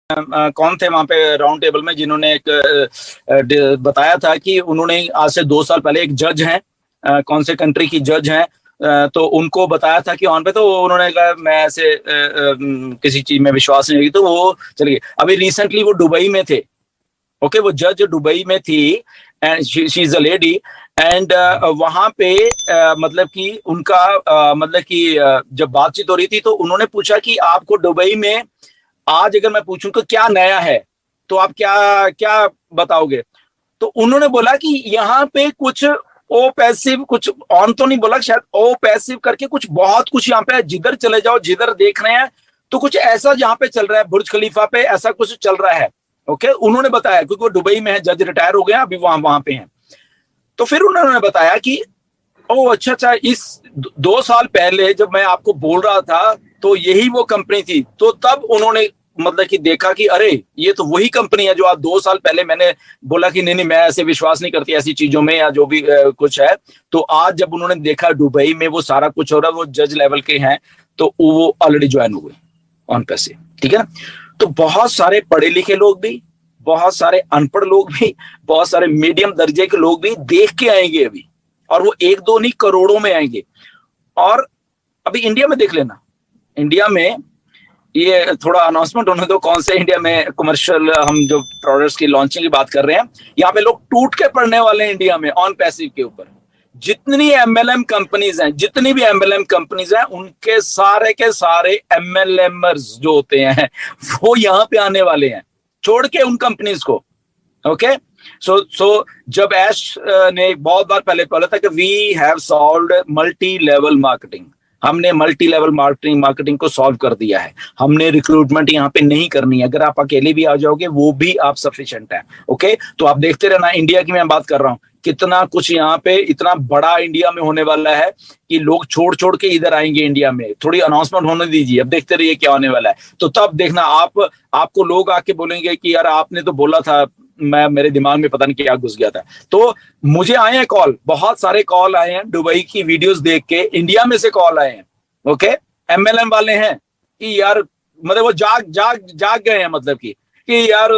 कौन थे वहां पे राउंड टेबल में जिन्होंने एक बताया था कि उन्होंने आज से 2 साल पहले एक जज हैं, कौन से कंट्री की जज हैं, तो उनको बताया था कि ऑन पे, तो उन्होंने कहा मैं ऐसे किसी चीज में विश्वास नहीं रखी, तो वो चले गए। अभी रिसेंटली वो दुबई में थे। ओके, वो जज दुबई में थी and she is a lady and वहां पे मतलब कि उनका मतलब कि जब बातचीत हो रही थी तो उन्होंने पूछा कि आपको दुबई में आज अगर मैं पूछूं कि क्या नया है तो आप क्या क्या बताओगे। तो उन्होंने बोला कि यहाँ पे कुछ ओ पैसिव, कुछ ऑन तो नहीं बोला, शायद ओ पैसिव करके कुछ बहुत कुछ यहाँ पे, जिधर चले जाओ जिधर देख रहे हैं तो कुछ ऐसा यहाँ पे चल रहा है, बुर्ज खलीफा पे ऐसा कुछ चल रहा है। ओके, उन्होंने बताया क्योंकि वो दुबई में है, जज रिटायर हो गया, अभी वहां पे हैं। तो फिर उन्होंने बताया कि ओ अच्छा अच्छा, इस 2 साल पहले जब मैं आपको बोल रहा था तो यही वो कंपनी थी। तो तब उन्होंने मतलब कि देखा कि अरे ये तो वही कंपनी है जो आज 2 साल पहले मैंने बोला कि नहीं नहीं मैं ऐसे विश्वास नहीं करती ऐसी चीजों में या जो भी कुछ है। तो आज जब उन्होंने देखा दुबई में वो सारा कुछ हो रहा है, वो जज लेवल के हैं, तो वो ऑलरेडी ज्वाइन हो गए ऑन पैसे। ठीक है ना। तो बहुत सारे पढ़े लिखे लोग भी, बहुत सारे अनपढ़ लोग भी, बहुत सारे मीडियम दर्जे के लोग भी देख के आएंगे अभी, और वो एक दो नहीं करोड़ों में आएंगे। और अभी इंडिया में देख लेना, इंडिया में ये थोड़ा अनाउंसमेंट होने दो, कौन से इंडिया में कमर्शियल हम जो प्रोडक्ट्स की लॉन्चिंग की बात कर रहे हैं, यहाँ पे लोग टूट के पड़ने वाले हैं इंडिया में ऑन पैसिव के ऊपर। जितनी एमएलएम कंपनीज हैं, जितनी भी एमएलएम कंपनीज हैं, उनके सारे के सारे एमएलएमर्स जो होते हैं वो यहाँ पे आने वाले हैं, छोड़ के उन कंपनीज को। ओके, सो जब ऐश ने एक बहुत बार पहले बोला था कि we have solved multi level marketing, हमने मल्टी लेवल मार्केटिंग को सॉल्व कर दिया है, हमने रिक्रूटमेंट यहाँ पे नहीं करनी है, अगर आप अकेले भी आ जाओगे वो भी आप सफिशिएंट है। ओके, तो आप देखते रहना, इंडिया की मैं बात कर रहा हूँ, कितना कुछ यहाँ पे इतना बड़ा इंडिया में होने वाला है कि लोग छोड़ छोड़ के इधर आएंगे इंडिया में। थोड़ी अनाउंसमेंट होने दीजिए, अब देखते रहिए क्या होने वाला है। तो तब देखना आपको लोग आके बोलेंगे कि यार आपने तो बोला था, मैं मेरे दिमाग में पता नहीं क्या घुस गया था। तो मुझे आए हैं कॉल, बहुत सारे कॉल आए हैं दुबई की वीडियोस देख के, इंडिया में से कॉल आए हैं। ओके, एमएलएम वाले हैं कि यार मतलब वो जाग गए हैं, मतलब कि यार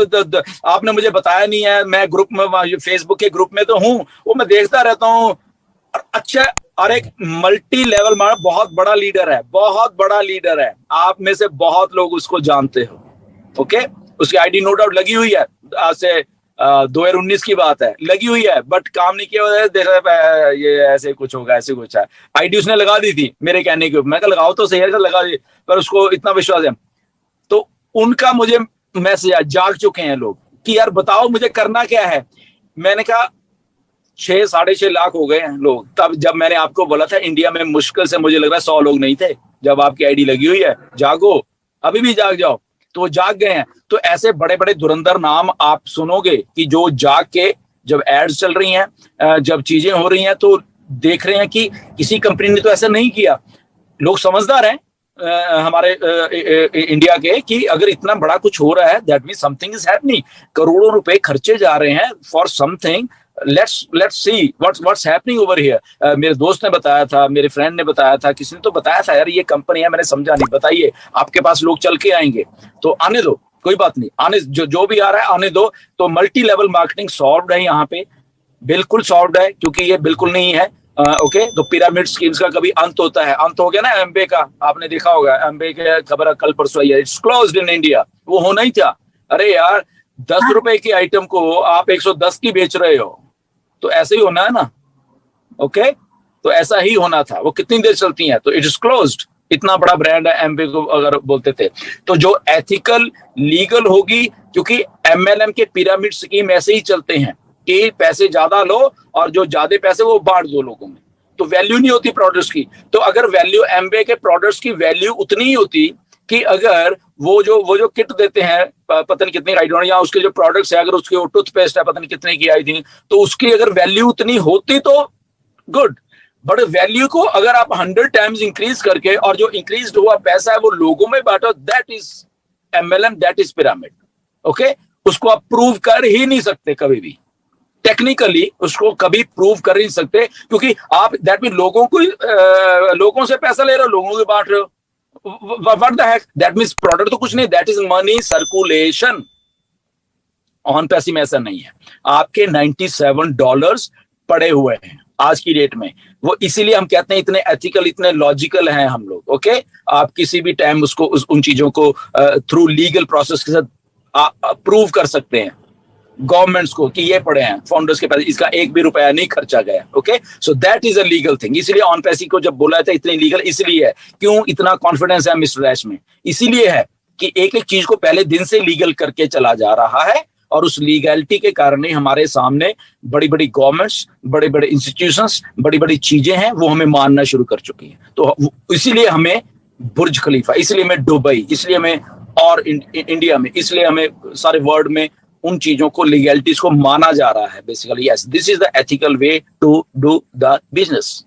आपने मुझे बताया नहीं है, मैं ग्रुप में, फेसबुक के ग्रुप में तो हूं, वो मैं देखता रहता हूं। अच्छा, और एक मल्टी लेवल बहुत बड़ा लीडर है, बहुत बड़ा लीडर है, आप में से बहुत लोग उसको जानते हो। ओके, उसकी आईडी नो डाउट लगी हुई है, आज से 2019 की बात है, लगी हुई है, बट काम नहीं किया हुआ है। देख रहा है ये ऐसे कुछ होगा, ऐसे कुछ है। आईडी उसने लगा दी थी मेरे कहने के ऊपर, मैं कहा लगाओ तो सही है, लगा दी, पर उसको इतना विश्वास है। तो उनका मुझे मैसेज आया, जाग चुके हैं लोग कि यार बताओ मुझे करना क्या है। मैंने कहा 6-6.5 लाख हो गए हैं लोग। तब जब मैंने आपको बोला था इंडिया में मुश्किल से मुझे लग रहा है 100 लोग नहीं थे, जब आपकी आईडी लगी हुई है, जागो, अभी भी जाग जाओ। तो वो जाग गए हैं। तो ऐसे बड़े बड़े धुरंधर नाम आप सुनोगे कि जो जाग के, जब एड्स चल रही हैं, जब चीजें हो रही हैं, तो देख रहे हैं कि किसी कंपनी ने तो ऐसा नहीं किया। लोग समझदार हैं हमारे इंडिया के, कि अगर इतना बड़ा कुछ हो रहा है that means something is happening. करोड़ों रुपए खर्चे जा रहे हैं for something, let's see what's happening over here. मेरे दोस्त ने बताया था, मेरे फ्रेंड ने बताया था, किसी ने तो बताया था यार ये कंपनी है, मैंने समझा नहीं। बताइए, आपके पास लोग चल के आएंगे तो आने दो, कोई बात नहीं, आने जो भी आ रहा है आने दो। तो मल्टी लेवल मार्केटिंग सॉल्व्ड है यहाँ पे, बिल्कुल सॉल्व्ड है, क्योंकि ये बिल्कुल नहीं है। ओके, तो पिरामिड स्कीम्स का कभी अंत होता है, अंत हो गया ना एमबे का, आपने देखा होगा एमबे के खबर कल परसों आई है, इट्स क्लोज्ड इन इंडिया, वो होना ही था। अरे यार 10 रुपए की आइटम को आप 110 की बेच रहे हो, तो ऐसे ही होना है ना। ओके, तो ऐसा ही होना था। वो कितनी देर चलती है, तो इट इज क्लोज्ड। इतना बड़ा ब्रांड है एमबे को अगर बोलते थे, तो जो एथिकल लीगल होगी, क्योंकि एमएलएम के पिरामिड स्कीम ऐसे ही चलते हैं कि पैसे ज्यादा लो और जो ज्यादा पैसे वो बांट दो लोगों में, तो वैल्यू नहीं होती प्रोडक्ट्स की। तो अगर वैल्यू, एमबे के प्रोडक्ट्स की वैल्यू उतनी ही होती कि अगर वो जो किट देते हैं पता नहीं कितनी राइट, या उसके जो प्रोडक्ट्स है, अगर उसकी टूथपेस्ट है पता नहीं कितने की आई थी, तो उसकी अगर वैल्यू उतनी होती तो गुड। बट वैल्यू को अगर आप 100 टाइम्स इंक्रीज करके, और जो इंक्रीज हुआ पैसा है वो लोगों में बांटो, that is MLM, that is pyramid. Okay, उसको आप प्रूव कर ही नहीं सकते कभी भी, टेक्निकली उसको कभी प्रूव कर नहीं सकते, क्योंकि आप दैट मीन लोगों से पैसा ले रहे हो, लोगों को बांट रहे हो। What the heck, that means product तो कुछ नहीं, that is money circulation. On पैसी में ऐसा नहीं है। आपके $97 पड़े हुए हैं आज की डेट में, वो इसीलिए हम कहते हैं इतने एथिकल, इतने लॉजिकल हैं हम लोग। ओके, आप किसी भी टाइम उसको उन चीजों को थ्रू लीगल प्रोसेस के साथ प्रूव कर सकते हैं गवर्नमेंट्स को कि ये पड़े हैं फाउंडर्स के पास, इसका एक भी रुपया नहीं खर्चा गया। Okay, so that is a legal thing. इसलिए ऑन पैसी को जब बोला था इतनी लीगल, इसलिए है। क्यों इतना कॉन्फिडेंस है मिस्टर ऐश में? इसीलिए है कि एक एक चीज को पहले दिन से लीगल करके चला जा रहा है, और उस लीगैलिटी के कारण ही हमारे सामने बड़ी बड़ी गवर्नमेंट्स, बड़े बड़े इंस्टीट्यूशंस, बड़ी बड़ी चीजें हैं, वो हमें मानना शुरू कर चुकी हैं। तो इसीलिए हमें बुर्ज खलीफा, इसलिए हमें दुबई, इसलिए हमें और इंडिया में, इसलिए हमें सारे वर्ल्ड में उन चीजों को, लीगैलिटीज को माना जा रहा है basically. Yes, this is the ethical way to do the business.